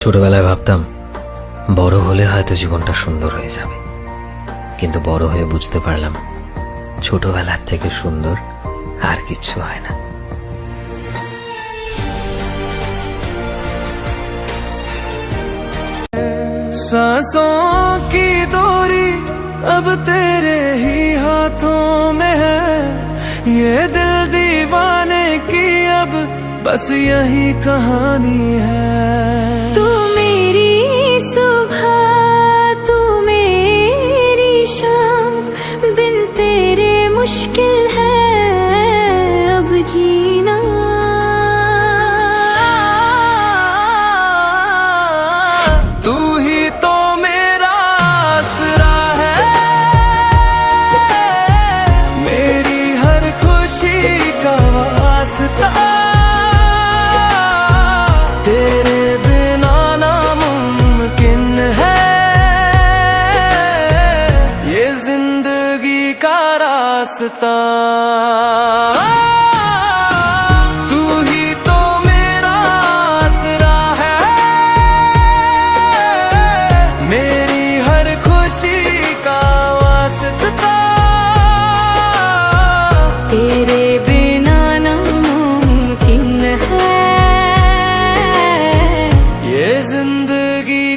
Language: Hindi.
ছোটবেলায় ভাবতাম বড় হলে হয়তো জীবনটা সুন্দর হয়ে যাবে, কিন্তু বড় হয়ে বুঝতে পারলাম ছোটবেলার থেকে সুন্দর আর কিচ্ছু হয় না। सांसों की डोरी अब तेरे ही हाथों में है, ये दिल दीवाने की अब बस यही कहानी है। तू मेरी सुबह तू मेरी शाम, बिन तेरे मुश्किल है अब जीना। तू ही तो मेरा आसरा है, मेरी हर खुशी का वास्ता। तेरे बिना नामुमकिन है ये जिंदगी का रास्ता। तू ही तो मेरा आसरा है, मेरी हर खुशी का वास्ता। तेरे